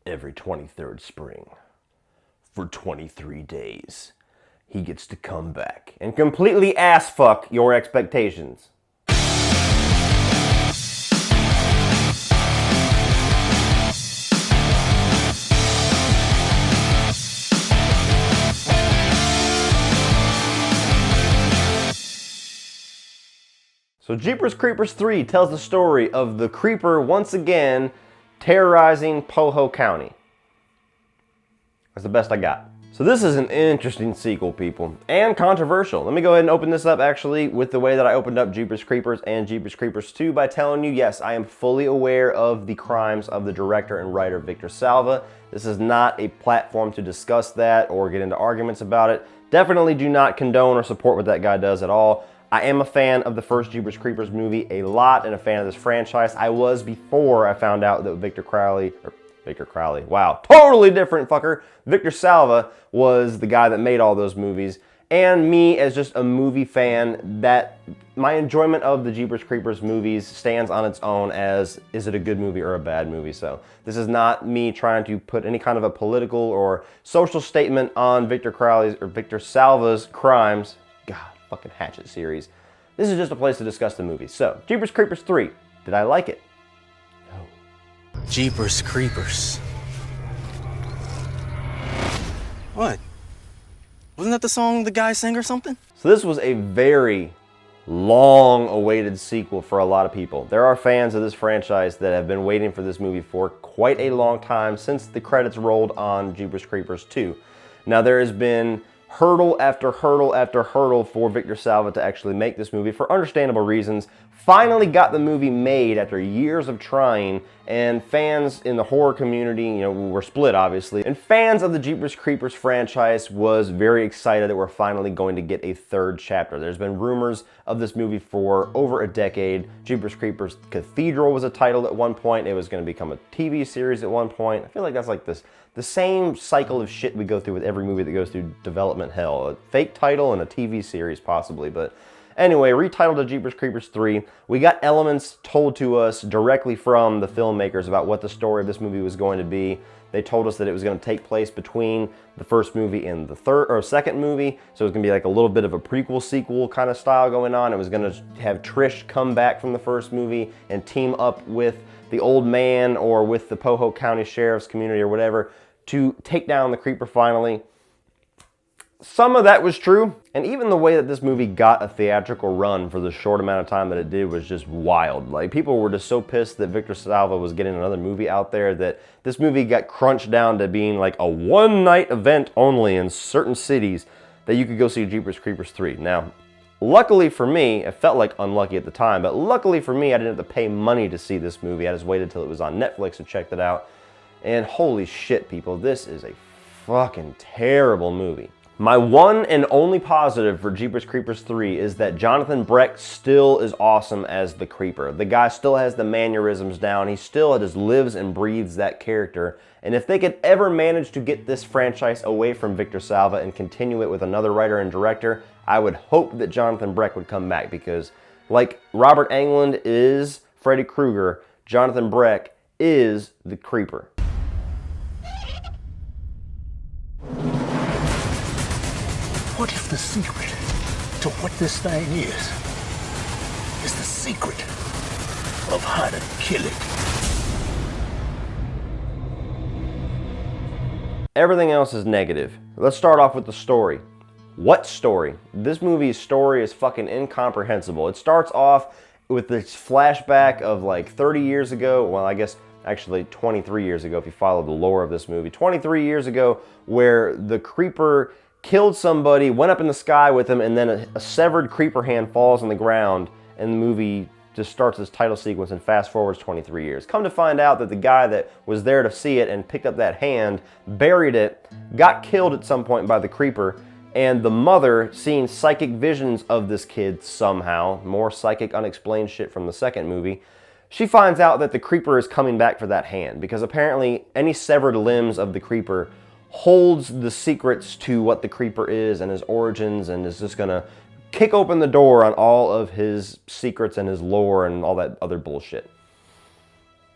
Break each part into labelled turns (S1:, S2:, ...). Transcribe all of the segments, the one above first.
S1: every 23rd spring for 23 days. He gets to come back and completely ass fuck your expectations. So Jeepers Creepers 3 tells the story of the Creeper once again terrorizing Poho County. That's the best I got. So this is an interesting sequel, people, and controversial. Let me go ahead and open this up actually with the way that I opened up Jeepers Creepers and Jeepers Creepers 2 by telling you, yes, I am fully aware of the crimes of the director and writer Victor Salva. This is not a platform to discuss that or get into arguments about it. Definitely do not condone or support what that guy does at all. I am a fan of the first Jeepers Creepers movie a lot and a fan of this franchise. I was before I found out that Victor Crowley, wow, totally different fucker. Victor Salva was the guy that made all those movies. And me as just a movie fan, that my enjoyment of the Jeepers Creepers movies stands on its own as, is it a good movie or a bad movie? So this is not me trying to put any kind of a political or social statement on Victor Crowley's or Victor Salva's crimes. God. Fucking Hatchet series. This is just a place to discuss the movie. So, Jeepers Creepers 3. Did I like it? No.
S2: Jeepers Creepers. What? Wasn't that the song the guy sang or something?
S1: So this was a very long-awaited sequel for a lot of people. There are fans of this franchise that have been waiting for this movie for quite a long time since the credits rolled on Jeepers Creepers 2. Now there has been hurdle after hurdle after hurdle for Victor Salva to actually make this movie for understandable reasons. Finally got the movie made after years of trying, and fans in the horror community, you know, were split obviously, and fans of the Jeepers Creepers franchise was very excited that we're finally going to get a third chapter. There's been rumors of this movie for over a decade. Jeepers Creepers Cathedral was a title at one point. It was going to become a TV series at one point. I feel like that's like the same cycle of shit we go through with every movie that goes through development hell. A fake title and a TV series possibly, but anyway, retitled to Jeepers Creepers 3. We got elements told to us directly from the filmmakers about what the story of this movie was going to be. They told us that it was going to take place between the first movie and the second movie, so it was going to be like a little bit of a prequel sequel kind of style going on. It was going to have Trish come back from the first movie and team up with the old man or with the Poho County Sheriff's community or whatever to take down the Creeper finally. Some of that was true, and even the way that this movie got a theatrical run for the short amount of time that it did was just wild. Like, people were just so pissed that Victor Salva was getting another movie out there that this movie got crunched down to being like a one-night event only in certain cities that you could go see Jeepers Creepers 3. Now, luckily for me, it felt like unlucky at the time, but luckily for me, I didn't have to pay money to see this movie. I just waited till it was on Netflix and checked it out. And holy shit, people, this is a fucking terrible movie. My one and only positive for Jeepers Creepers 3 is that Jonathan Breck still is awesome as the Creeper. The guy still has the mannerisms down. He still just lives and breathes that character. And if they could ever manage to get this franchise away from Victor Salva and continue it with another writer and director, I would hope that Jonathan Breck would come back, because like Robert Englund is Freddy Krueger, Jonathan Breck is the Creeper.
S3: What if the secret to what this thing is the secret of how to kill it?
S1: Everything else is negative. Let's start off with the story. What story? This movie's story is fucking incomprehensible. It starts off with this flashback of like 30 years ago, well, I guess actually 23 years ago if you follow the lore of this movie. 23 years ago, where the Creeper killed somebody, went up in the sky with him, and then a severed Creeper hand falls on the ground, and the movie just starts this title sequence and fast forwards 23 years. Come to find out that the guy that was there to see it and picked up that hand, buried it, got killed at some point by the Creeper, and the mother, seeing psychic visions of this kid somehow, more psychic unexplained shit from the second movie, she finds out that the Creeper is coming back for that hand, because apparently any severed limbs of the Creeper holds the secrets to what the Creeper is and his origins, and is just gonna kick open the door on all of his secrets and his lore and all that other bullshit.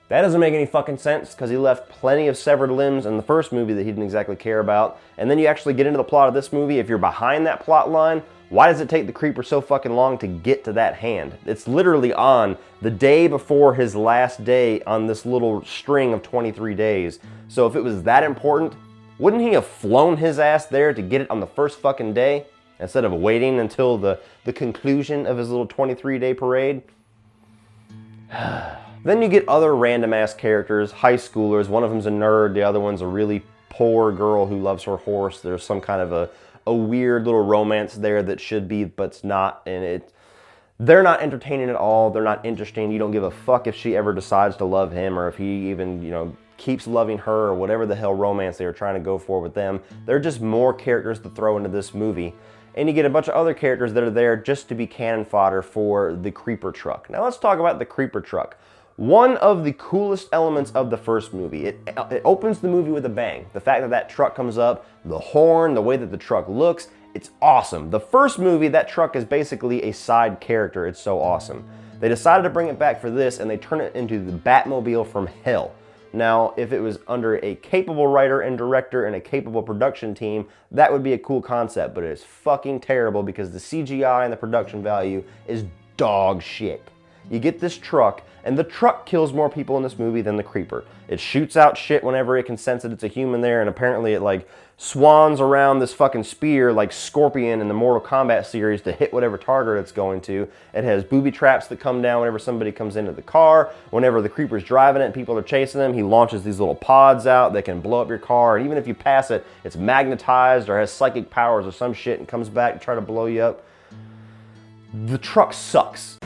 S1: That doesn't make any fucking sense because he left plenty of severed limbs in the first movie that he didn't exactly care about. And then you actually get into the plot of this movie. If you're behind that plot line, why does it take the creeper so fucking long to get to that hand? It's literally on the day before his last day on this little string of 23 days. So if it was that important, wouldn't he have flown his ass there to get it on the first fucking day instead of waiting until the conclusion of his little 23-day parade? Then you get other random ass characters, high schoolers. One of them's a nerd, the other one's a really poor girl who loves her horse. There's some kind of a weird little romance there that should be, but it's not. And they're not entertaining at all. They're not interesting. You don't give a fuck if she ever decides to love him or if he even, keeps loving her or whatever the hell romance they were trying to go for with them. They're just more characters to throw into this movie. And you get a bunch of other characters that are there just to be cannon fodder for the creeper truck. Now let's talk about the creeper truck. One of the coolest elements of the first movie. It opens the movie with a bang. The fact that that truck comes up, the horn, the way that the truck looks, it's awesome. The first movie, that truck is basically a side character. It's so awesome. They decided to bring it back for this and they turn it into the Batmobile from hell. Now, if it was under a capable writer and director and a capable production team, that would be a cool concept, but it is fucking terrible because the CGI and the production value is dog shit. You get this truck, and the truck kills more people in this movie than the creeper. It shoots out shit whenever it can sense that it's a human there, and apparently it like swans around this fucking spear like Scorpion in the Mortal Kombat series to hit whatever target it's going to. It has booby traps that come down whenever somebody comes into the car. Whenever the creeper's driving it and people are chasing him, he launches these little pods out that can blow up your car, and even if you pass it, it's magnetized or has psychic powers or some shit and comes back to try to blow you up. The truck sucks.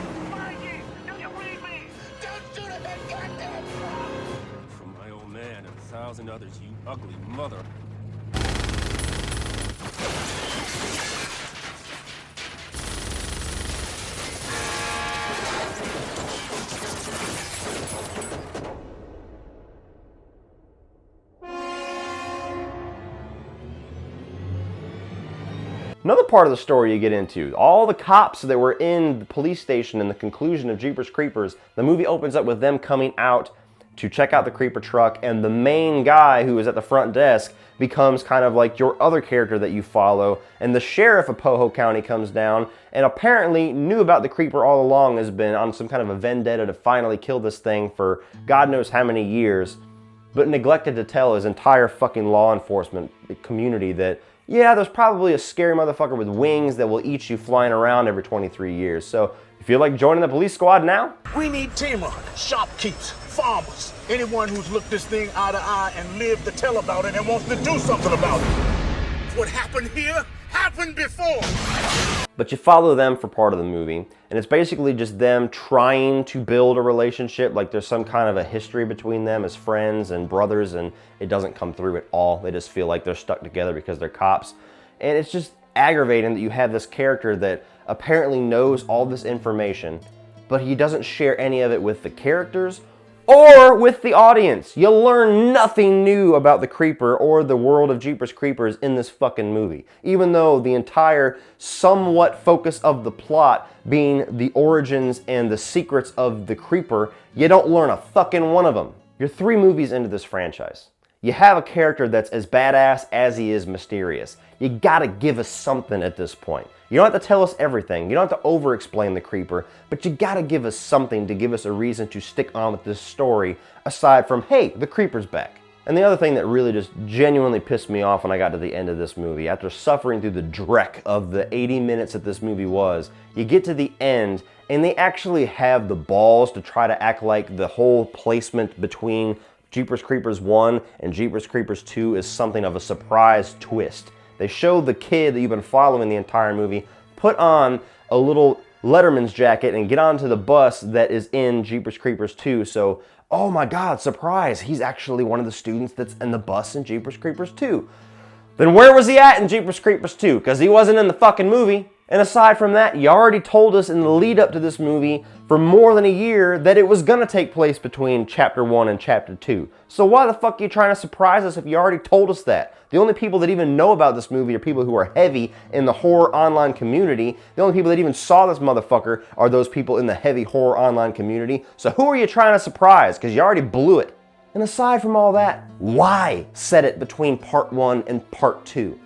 S4: And others, you ugly mother.
S1: Another part of the story you get into, all the cops that were in the police station in the conclusion of Jeepers Creepers, the movie opens up with them coming out to check out the creeper truck, and the main guy who is at the front desk becomes kind of like your other character that you follow, and the sheriff of Poho County comes down and apparently knew about the creeper all along, has been on some kind of a vendetta to finally kill this thing for God knows how many years, but neglected to tell his entire fucking law enforcement community that, yeah, there's probably a scary motherfucker with wings that will eat you flying around every 23 years. So if you feel like joining the police squad now?
S3: We need teamers, shopkeepers, farmers, anyone who's looked this thing eye to eye and lived to tell about it and wants to do something about it. What happened here happened before.
S1: But you follow them for part of the movie, and it's basically just them trying to build a relationship, like there's some kind of a history between them as friends and brothers, and it doesn't come through at all. They just feel like they're stuck together because they're cops. And it's just aggravating that you have this character that apparently knows all this information, but he doesn't share any of it with the characters or with the audience. You learn nothing new about the creeper or the world of Jeepers Creepers in this fucking movie, even though the entire somewhat focus of the plot being the origins and the secrets of the creeper, you don't learn a fucking one of them. You're 3 movies into this franchise. You have a character that's as badass as he is mysterious. You gotta give us something at this point. You don't have to tell us everything. You don't have to over-explain the creeper, but you gotta give us something to give us a reason to stick on with this story, aside from, hey, the creeper's back. And the other thing that really just genuinely pissed me off when I got to the end of this movie, after suffering through the dreck of the 80 minutes that this movie was, you get to the end, and they actually have the balls to try to act like the whole placement between Jeepers Creepers 1 and Jeepers Creepers 2 is something of a surprise twist. They show the kid that you've been following the entire movie put on a little Letterman's jacket and get onto the bus that is in Jeepers Creepers 2. So, oh my God, surprise, he's actually one of the students that's in the bus in Jeepers Creepers 2. Then where was he at in Jeepers Creepers 2? Because he wasn't in the fucking movie. And aside from that, you already told us in the lead up to this movie for more than a year that it was gonna take place between Chapter 1 and Chapter 2. So why the fuck are you trying to surprise us if you already told us that? The only people that even know about this movie are people who are heavy in the horror online community. The only people that even saw this motherfucker are those people in the heavy horror online community. So who are you trying to surprise? Because you already blew it. And aside from all that, why set it between Part 1 and Part 2?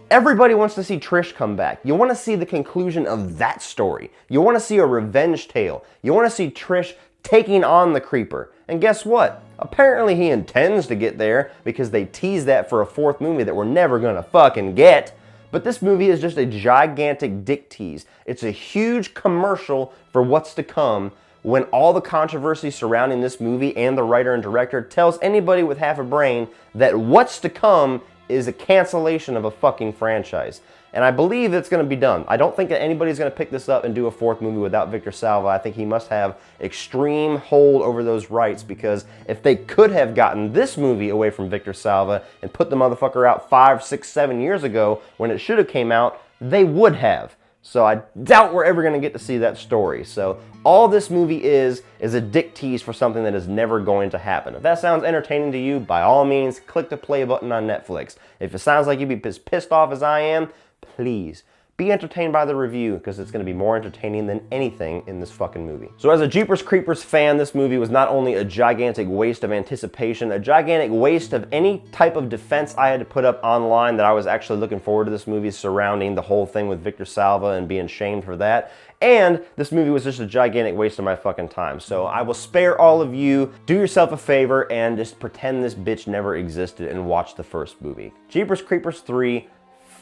S1: Everybody wants to see Trish come back. You want to see the conclusion of that story. You want to see a revenge tale. You want to see Trish taking on the Creeper. And guess what? Apparently he intends to get there because they teased that for a fourth movie that we're never gonna fucking get. But this movie is just a gigantic dick tease. It's a huge commercial for what's to come when all the controversy surrounding this movie and the writer and director tells anybody with half a brain that what's to come is a cancellation of a fucking franchise. And I believe it's going to be done. I don't think that anybody's going to pick this up and do a fourth movie without Victor Salva. I think he must have extreme hold over those rights, because if they could have gotten this movie away from Victor Salva and put the motherfucker out 5, 6, 7 years ago when it should have came out, they would have. So I doubt we're ever going to get to see that story. So all this movie is a dick tease for something that is never going to happen. If that sounds entertaining to you, by all means, click the play button on Netflix. If it sounds like you'd be as pissed off as I am, please be entertained by the review, because it's going to be more entertaining than anything in this fucking movie. So as a Jeepers Creepers fan, this movie was not only a gigantic waste of anticipation, a gigantic waste of any type of defense I had to put up online that I was actually looking forward to this movie surrounding the whole thing with Victor Salva and being shamed for that. And this movie was just a gigantic waste of my fucking time. So I will spare all of you. Do yourself a favor and just pretend this bitch never existed and watch the first movie. Jeepers Creepers 3,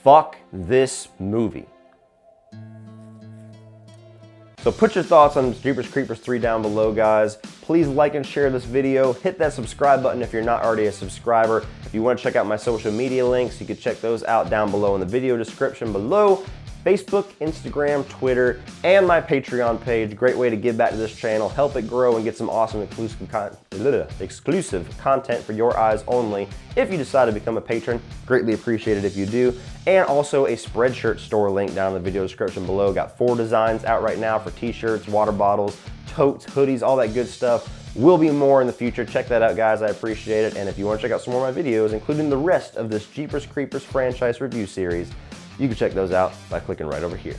S1: fuck this movie. So put your thoughts on Jeepers Creepers 3 down below, guys. Please like and share this video. Hit that subscribe button if you're not already a subscriber. If you want to check out my social media links, you can check those out down below in the video description below. Facebook, Instagram, Twitter, and my Patreon page. Great way to give back to this channel, help it grow, and get some awesome exclusive content for your eyes only. If you decide to become a patron, greatly appreciated if you do. And also a Spreadshirt store link down in the video description below. Got 4 designs out right now for t-shirts, water bottles, totes, hoodies, all that good stuff. Will be more in the future. Check that out, guys. I appreciate it. And if you want to check out some more of my videos, including the rest of this Jeepers Creepers franchise review series, you can check those out by clicking right over here.